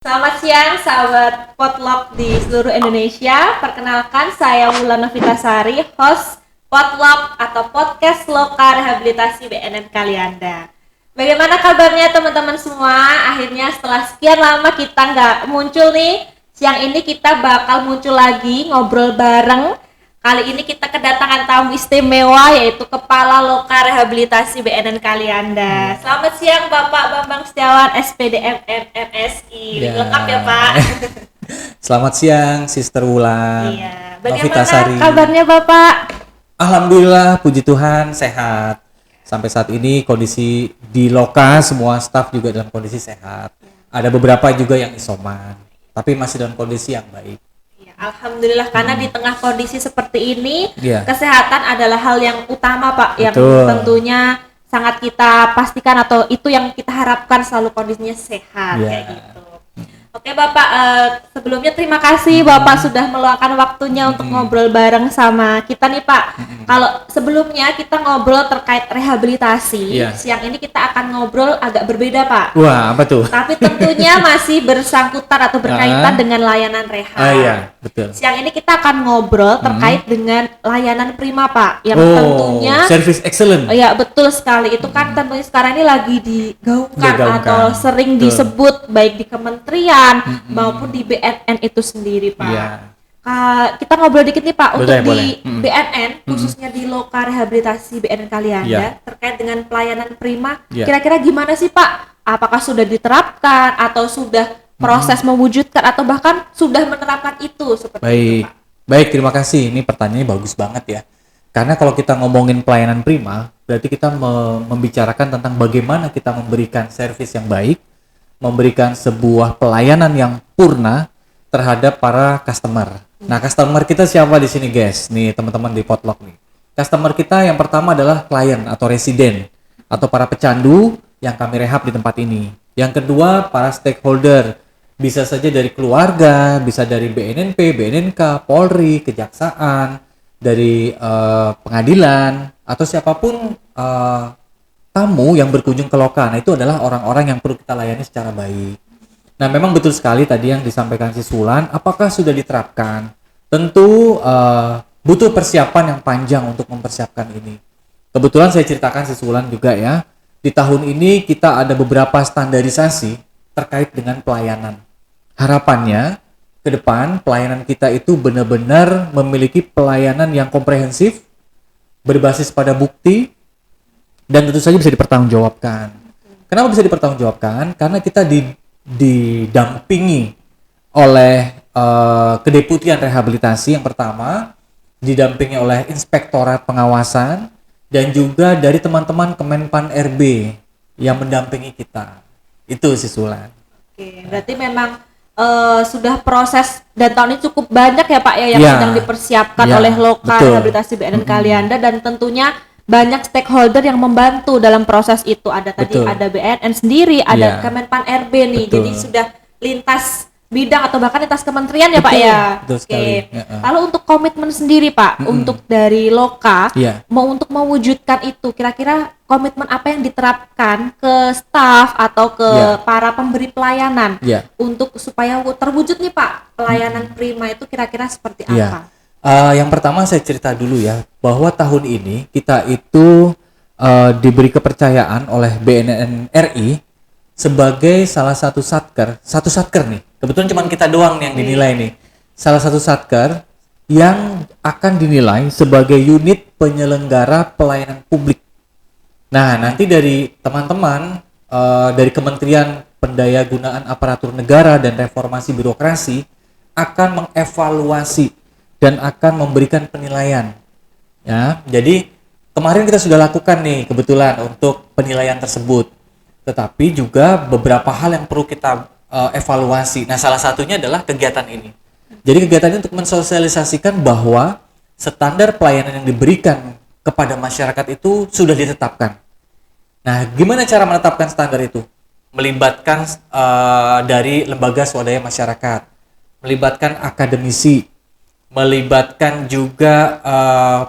Selamat siang sahabat Potluck di seluruh Indonesia. Perkenalkan saya Wulan Novitasari, host Potluck atau Podcast Loka Rehabilitasi BNN Kalianda. Bagaimana kabarnya teman-teman semua? Akhirnya setelah sekian lama kita nggak muncul nih, siang ini kita bakal muncul lagi ngobrol bareng. Kali ini kita kedatangan tamu istimewa yaitu Kepala Loka Rehabilitasi BNN Kalianda. Selamat siang Bapak Bambang Setiawan SPD MMSI. Ya. Lengkap ya Pak? Selamat siang, Sister Wulan. Iya. Novitasari. Bagaimana kabarnya Bapak? Alhamdulillah, puji Tuhan sehat. Sampai saat ini kondisi di Loka semua staf juga dalam kondisi sehat. Ada beberapa juga yang isoman, tapi masih dalam kondisi yang baik. Ya, Alhamdulillah karena di tengah kondisi seperti ini, Iya. kesehatan adalah hal yang utama Pak, yang Betul. tentunya sangat kita pastikan atau itu yang kita harapkan selalu kondisinya sehat Iya. kayak gitu. Oke Bapak, sebelumnya terima kasih Bapak sudah meluangkan waktunya untuk ngobrol bareng sama kita nih Pak. Kalau sebelumnya kita ngobrol terkait rehabilitasi, Iya. siang ini kita akan ngobrol agak berbeda Pak. Wah, apa tuh? Tapi tentunya masih bersangkutan atau berkaitan dengan layanan rehab. Iya, betul. Siang ini kita akan ngobrol terkait dengan layanan prima Pak, yang Oh, tentunya service excellent. ya betul sekali, itu kan tentunya sekarang ini lagi digaungkan Digaungkan. atau sering Betul. disebut baik di kementerian maupun di BNN itu sendiri Pak. Iya. Kita ngobrol dikit nih Pak, untuk Boleh, boleh. di BNN khususnya di Loka Rehabilitasi BNN Kalianda Iya. terkait dengan pelayanan prima, Iya. kira-kira gimana sih Pak? Apakah sudah diterapkan atau sudah proses mewujudkan atau bahkan sudah menerapkan itu seperti itu Baik. Pak? Baik, terima kasih. Ini pertanyaannya bagus banget ya. Karena kalau kita ngomongin pelayanan prima, berarti kita membicarakan tentang bagaimana kita memberikan servis yang baik, memberikan sebuah pelayanan yang purna terhadap para customer. Nah, customer kita siapa di sini, guys? Nih, teman-teman di Potluck nih. Customer kita yang pertama adalah klien atau residen atau para pecandu yang kami rehab di tempat ini. Yang kedua, para stakeholder. Bisa saja dari keluarga, bisa dari BNNP, BNNK, Polri, Kejaksaan, dari pengadilan, atau siapapun tamu yang berkunjung ke Loka. Nah, itu adalah orang-orang yang perlu kita layani secara baik. Nah, memang betul sekali tadi yang disampaikan si Sulan, apakah sudah diterapkan? Tentu butuh persiapan yang panjang untuk mempersiapkan ini. Kebetulan saya ceritakan si Sulan juga ya, di tahun ini kita ada beberapa standarisasi terkait dengan pelayanan. Harapannya ke depan pelayanan kita itu benar-benar memiliki pelayanan yang komprehensif, berbasis pada bukti, dan tentu saja bisa dipertanggungjawabkan. Kenapa bisa dipertanggungjawabkan? Karena kita didampingi oleh kedeputian rehabilitasi yang pertama, didampingi oleh inspektorat pengawasan, dan juga dari teman-teman Kemenpan RB yang mendampingi kita. Itu sih Sulan. Oke, berarti memang sudah proses dan tahun ini cukup banyak ya Pak ya yang Ya. sedang dipersiapkan Ya, oleh Loka betul. Rehabilitasi BNN Kalianda, dan tentunya banyak stakeholder yang membantu dalam proses itu. Ada tadi Betul. ada BNN sendiri, ada Ya. Kemenpan RB nih. Betul. Jadi sudah lintas bidang atau bahkan lintas kementerian ya Pak Betul, ya. betul sekali. Oke. Ya. Lalu untuk komitmen sendiri Pak, untuk dari Loka Iya. mau untuk mewujudkan itu, kira-kira komitmen apa yang diterapkan ke staf atau ke Ya. para pemberi pelayanan Ya. untuk supaya terwujud nih Pak pelayanan prima itu kira-kira seperti Iya. apa? Yang pertama saya cerita dulu ya, bahwa tahun ini kita itu diberi kepercayaan oleh BNN RI sebagai salah satu satker nih. Kebetulan cuma kita doang nih yang dinilai nih. Salah satu satker yang akan dinilai sebagai unit penyelenggara pelayanan publik. Nah, nanti dari teman-teman dari Kementerian Pendayagunaan Aparatur Negara dan Reformasi Birokrasi akan mengevaluasi dan akan memberikan penilaian. Ya, jadi kemarin kita sudah lakukan nih kebetulan untuk penilaian tersebut. Tetapi juga beberapa hal yang perlu kita evaluasi. Nah, salah satunya adalah kegiatan ini. Jadi kegiatan ini untuk mensosialisasikan bahwa standar pelayanan yang diberikan kepada masyarakat itu sudah ditetapkan. Nah, gimana cara menetapkan standar itu? Melibatkan dari lembaga swadaya masyarakat, melibatkan akademisi, melibatkan juga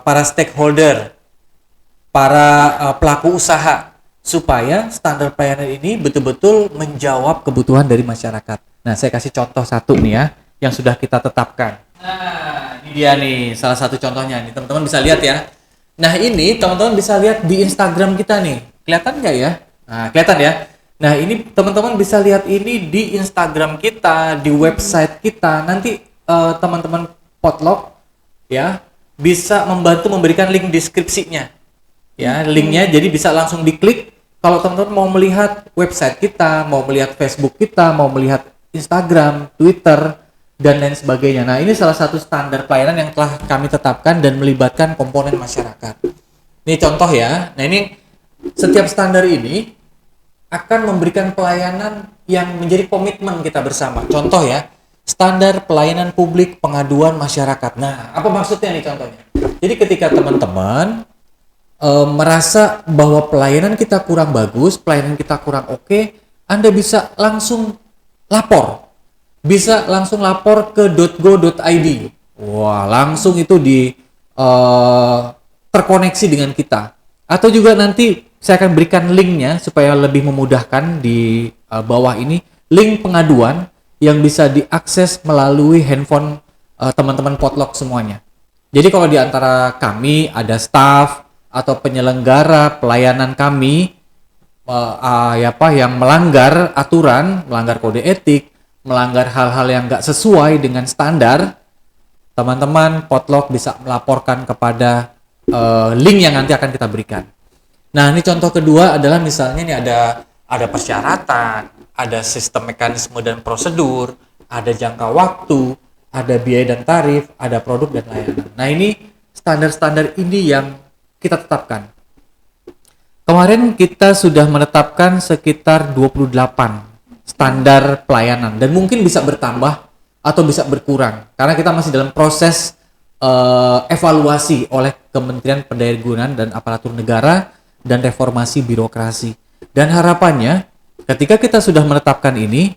para stakeholder, para pelaku usaha, supaya standar pelayanan ini betul-betul menjawab kebutuhan dari masyarakat. Nah, saya kasih contoh satu nih ya, yang sudah kita tetapkan. Nah, ini dia nih, salah satu contohnya nih, teman-teman bisa lihat ya. Nah, ini teman-teman bisa lihat di Instagram kita nih. Kelihatan nggak ya? Nah, kelihatan ya. Nah, ini teman-teman bisa lihat ini di Instagram kita, di website kita. Nanti teman-teman Potluck ya bisa membantu memberikan link deskripsinya. Ya, linknya jadi bisa langsung diklik. Kalau teman-teman mau melihat website kita, mau melihat Facebook kita, mau melihat Instagram, Twitter, dan lain sebagainya. Nah, ini salah satu standar pelayanan yang telah kami tetapkan dan melibatkan komponen masyarakat. Ini contoh ya. Nah, ini setiap standar ini akan memberikan pelayanan yang menjadi komitmen kita bersama. Contoh ya, standar pelayanan publik pengaduan masyarakat. Nah, apa maksudnya nih contohnya? Jadi ketika teman-teman merasa bahwa pelayanan kita kurang bagus, pelayanan kita kurang oke, Anda bisa langsung lapor. Bisa langsung lapor ke .go.id. Wah, langsung itu terkoneksi dengan kita. Atau juga nanti saya akan berikan linknya supaya lebih memudahkan di bawah ini, link pengaduan yang bisa diakses melalui handphone teman-teman Potluck semuanya. Jadi kalau di antara kami ada staff atau penyelenggara pelayanan kami yang melanggar aturan, melanggar kode etik, melanggar hal-hal yang nggak sesuai dengan standar, teman-teman Potluck bisa melaporkan kepada link yang nanti akan kita berikan. Nah, ini contoh kedua adalah misalnya nih ada persyaratan, ada sistem mekanisme dan prosedur, ada jangka waktu, ada biaya dan tarif, ada produk dan layanan. Nah, ini standar-standar ini yang kita tetapkan. Kemarin kita sudah menetapkan sekitar 28 standar pelayanan dan mungkin bisa bertambah atau bisa berkurang karena kita masih dalam proses evaluasi oleh Kementerian Pendayagunaan dan Aparatur Negara dan Reformasi Birokrasi. Dan harapannya ketika kita sudah menetapkan ini,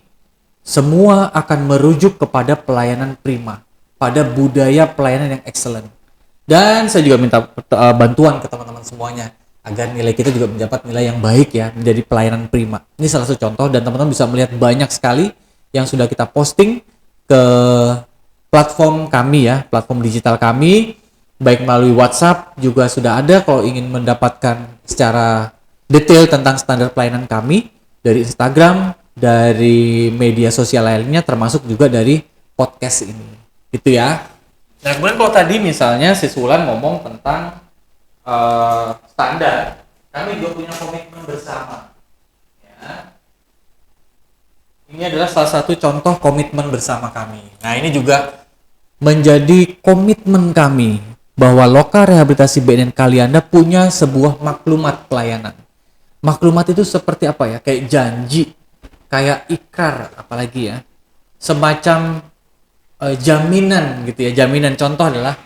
semua akan merujuk kepada pelayanan prima, pada budaya pelayanan yang excellent. Dan saya juga minta bantuan ke teman-teman semuanya agar nilai kita juga mendapat nilai yang baik ya, menjadi pelayanan prima. Ini salah satu contoh dan teman-teman bisa melihat banyak sekali yang sudah kita posting ke platform kami ya, platform digital kami, baik melalui WhatsApp juga sudah ada kalau ingin mendapatkan secara detail tentang standar pelayanan kami dari Instagram, dari media sosial lainnya termasuk juga dari podcast ini. Gitu ya. Nah, kemudian kalau tadi misalnya si Sulan ngomong tentang standar, kami juga punya komitmen bersama. Ya. Ini adalah salah satu contoh komitmen bersama kami. Nah, ini juga menjadi komitmen kami bahwa Lokal Rehabilitasi BNN Kalianda punya sebuah maklumat pelayanan. Maklumat itu seperti apa ya? Kayak janji, kayak ikrar, apalagi ya, semacam jaminan gitu ya. Jaminan contoh adalah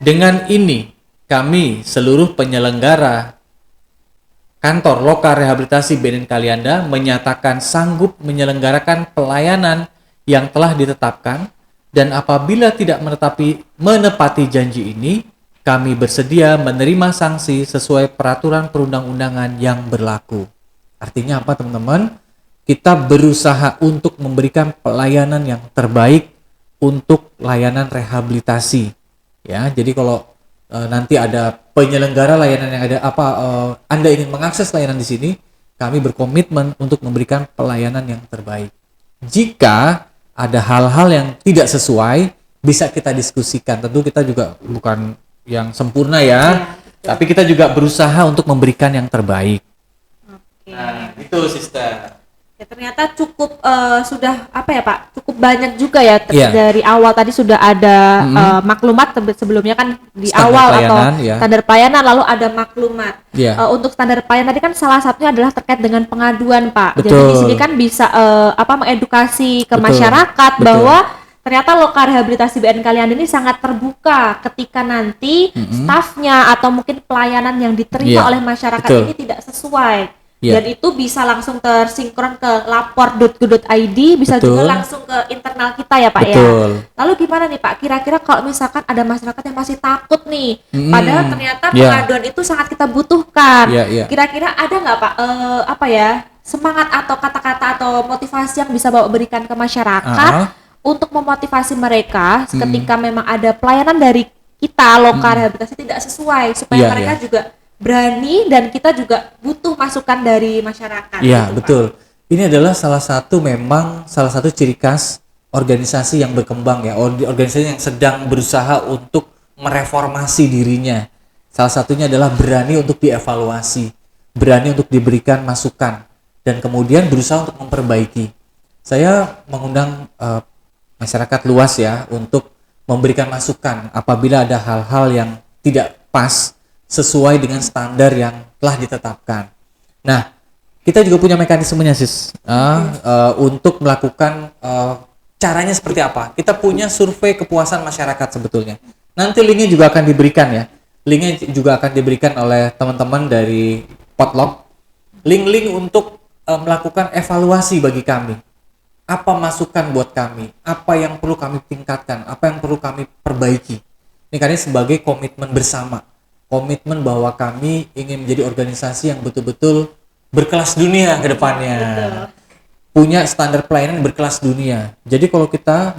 dengan ini kami seluruh penyelenggara kantor Lokal Rehabilitasi BNN Kalianda menyatakan sanggup menyelenggarakan pelayanan yang telah ditetapkan dan apabila tidak menepati janji ini, kami bersedia menerima sanksi sesuai peraturan perundang-undangan yang berlaku. Artinya apa teman-teman? Kita berusaha untuk memberikan pelayanan yang terbaik untuk layanan rehabilitasi. Ya, jadi kalau nanti ada penyelenggara layanan yang ada Anda ingin mengakses layanan di sini, kami berkomitmen untuk memberikan pelayanan yang terbaik. Jika ada hal-hal yang tidak sesuai, bisa kita diskusikan. Tentu kita juga bukan yang sempurna ya, tapi kita juga berusaha untuk memberikan yang terbaik. Oke. Nah, itu sister. Ya, ternyata cukup sudah Pak, cukup banyak juga ya Iya. dari awal tadi sudah ada maklumat sebelumnya kan di Standar awal pelayanan, atau ya. standar pelayanan lalu ada maklumat. Iya. Untuk standar pelayanan tadi kan salah satunya adalah terkait dengan pengaduan Pak. Jadi Betul. di sini kan bisa mengedukasi ke Betul. masyarakat Betul. bahwa ternyata Lokal Rehabilitasi BNN Kalianda ini sangat terbuka ketika nanti stafnya atau mungkin pelayanan yang diterima Iya. oleh masyarakat Betul. ini tidak sesuai. Iya. Dan itu bisa langsung tersinkron ke lapor.go.id, bisa Betul. juga langsung ke internal kita ya Pak Betul. ya. Lalu gimana nih Pak, kira-kira kalau misalkan ada masyarakat yang masih takut nih, padahal ternyata Iya. pengaduan itu sangat kita butuhkan. Iya, iya. Kira-kira ada nggak Pak, semangat atau kata-kata atau motivasi yang bisa Bapak berikan ke masyarakat untuk memotivasi mereka ketika memang ada pelayanan dari kita lokal rehabilitasi tidak sesuai, supaya mereka juga berani, dan kita juga butuh masukan dari masyarakat. Iya, gitu, betul. Pak. Ini adalah salah satu ciri khas organisasi yang berkembang ya, organisasi yang sedang berusaha untuk mereformasi dirinya. Salah satunya adalah berani untuk dievaluasi, berani untuk diberikan masukan, dan kemudian berusaha untuk memperbaiki. Saya mengundang masyarakat luas ya untuk memberikan masukan apabila ada hal-hal yang tidak pas sesuai dengan standar yang telah ditetapkan. Nah, kita juga punya mekanismenya untuk melakukan caranya seperti apa. Kita punya survei kepuasan masyarakat sebetulnya. Nanti linknya juga akan diberikan ya. Linknya juga akan diberikan oleh teman-teman dari Potluck. Link-link untuk melakukan evaluasi bagi kami. Apa masukan buat kami? Apa yang perlu kami tingkatkan? Apa yang perlu kami perbaiki? Ini karena sebagai komitmen bersama. Komitmen bahwa kami ingin menjadi organisasi yang betul-betul berkelas dunia ke depannya. Punya standar pelayanan berkelas dunia. Jadi kalau kita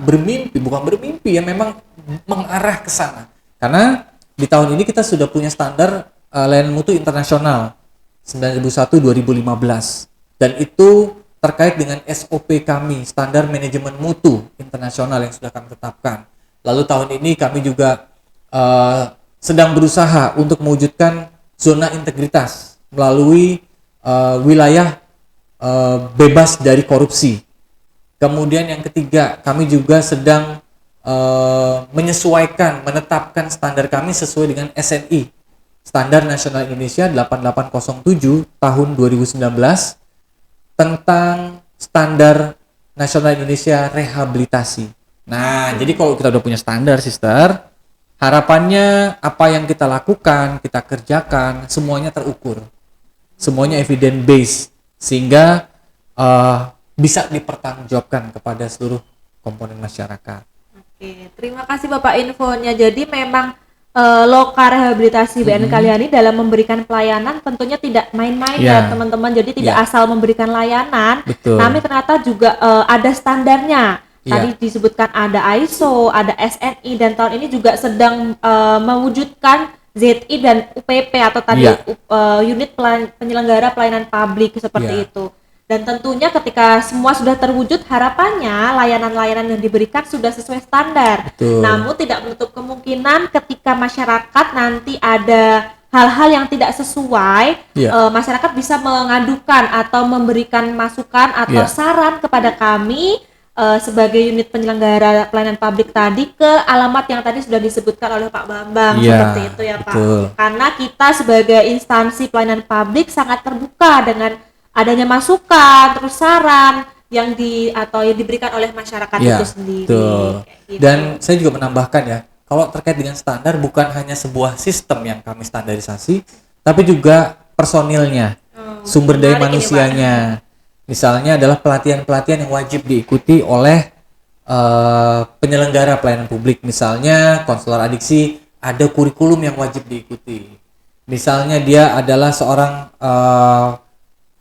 bukan bermimpi ya, memang mengarah ke sana. Karena di tahun ini kita sudah punya standar layanan mutu internasional 9001-2015. Dan itu terkait dengan SOP kami, standar manajemen mutu internasional yang sudah kami tetapkan. Lalu tahun ini kami juga sedang berusaha untuk mewujudkan zona integritas melalui wilayah bebas dari korupsi. Kemudian yang ketiga, kami juga sedang menetapkan standar kami sesuai dengan SNI, Standar Nasional Indonesia 8807 tahun 2019, tentang standar nasional Indonesia rehabilitasi. Nah, jadi kalau kita udah punya standar, sister, harapannya apa yang kita lakukan, kita kerjakan, semuanya terukur. Semuanya evidence based, sehingga bisa dipertanggungjawabkan kepada seluruh komponen masyarakat. Oke, terima kasih Bapak infonya. Jadi memang Loka Rehabilitasi BNN Kalyani dalam memberikan pelayanan tentunya tidak main-main ya teman-teman. Jadi tidak asal memberikan layanan, tapi ternyata juga ada standarnya. Tadi disebutkan ada ISO, ada SNI, dan tahun ini juga sedang mewujudkan ZI dan UPP atau tadi unit penyelenggara pelayanan publik seperti itu. Dan tentunya ketika semua sudah terwujud, harapannya layanan-layanan yang diberikan sudah sesuai standar. Namun tidak menutup kemungkinan ketika masyarakat nanti ada hal-hal yang tidak sesuai, masyarakat bisa mengadukan atau memberikan masukan atau saran kepada kami sebagai unit penyelenggara pelayanan publik tadi ke alamat yang tadi sudah disebutkan oleh Pak Bambang, seperti itu ya Pak. Karena kita sebagai instansi pelayanan publik sangat terbuka dengan adanya masukan, terus saran yang diberikan oleh masyarakat itu sendiri. Gitu. Dan saya juga menambahkan ya, kalau terkait dengan standar bukan hanya sebuah sistem yang kami standarisasi, tapi juga personilnya, sumber daya manusianya. Misalnya adalah pelatihan-pelatihan yang wajib diikuti oleh penyelenggara pelayanan publik. Misalnya konselor adiksi ada kurikulum yang wajib diikuti. Misalnya dia adalah seorang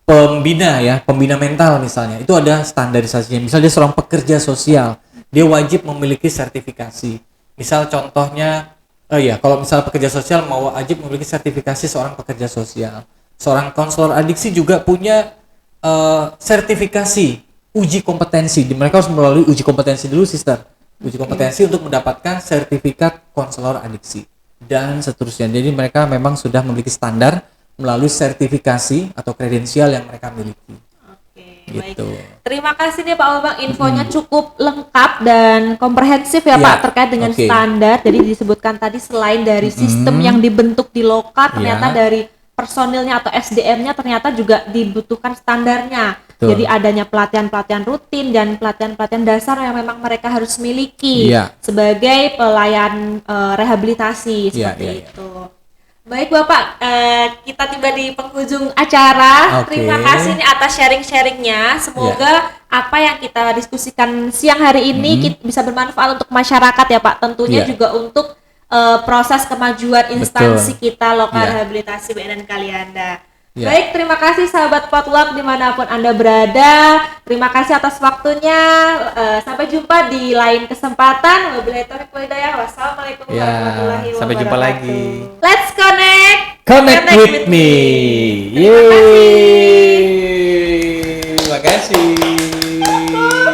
pembina mental misalnya, itu ada standarisasinya. Misalnya dia seorang pekerja sosial, dia wajib memiliki sertifikasi. Misal contohnya, kalau misal pekerja sosial mau wajib memiliki sertifikasi seorang pekerja sosial. Seorang konselor adiksi juga punya sertifikasi uji kompetensi. Mereka harus melalui uji kompetensi dulu, sister. Uji kompetensi untuk mendapatkan sertifikat konselor adiksi dan seterusnya. Jadi mereka memang sudah memiliki standar melalui sertifikasi atau kredensial yang mereka miliki. Gitu. Baik. Terima kasih nih Pak Bambang, infonya cukup lengkap dan komprehensif ya Pak terkait dengan standar. Jadi disebutkan tadi selain dari sistem yang dibentuk di Loka, ternyata dari personilnya atau SDM-nya ternyata juga dibutuhkan standarnya. Jadi adanya pelatihan-pelatihan rutin dan pelatihan-pelatihan dasar yang memang mereka harus miliki sebagai pelayan rehabilitasi seperti itu. Baik Bapak, kita tiba di penghujung acara. Terima kasih nih atas sharing-sharingnya. Semoga apa yang kita diskusikan siang hari ini bisa bermanfaat untuk masyarakat ya Pak. Tentunya juga untuk proses kemajuan instansi kita Loka Rehabilitasi BNN Kalyanda. Ya. Baik, terima kasih sahabat Potluck dimanapun Anda berada. Terima kasih atas waktunya. Sampai jumpa di lain kesempatan. Wabillahi taufiq wal hidayah. Wassalamualaikum Ya, warahmatullahi wabarakatuh. sampai jumpa lagi. Let's connect. Connect with me. Terima kasih. Yeay.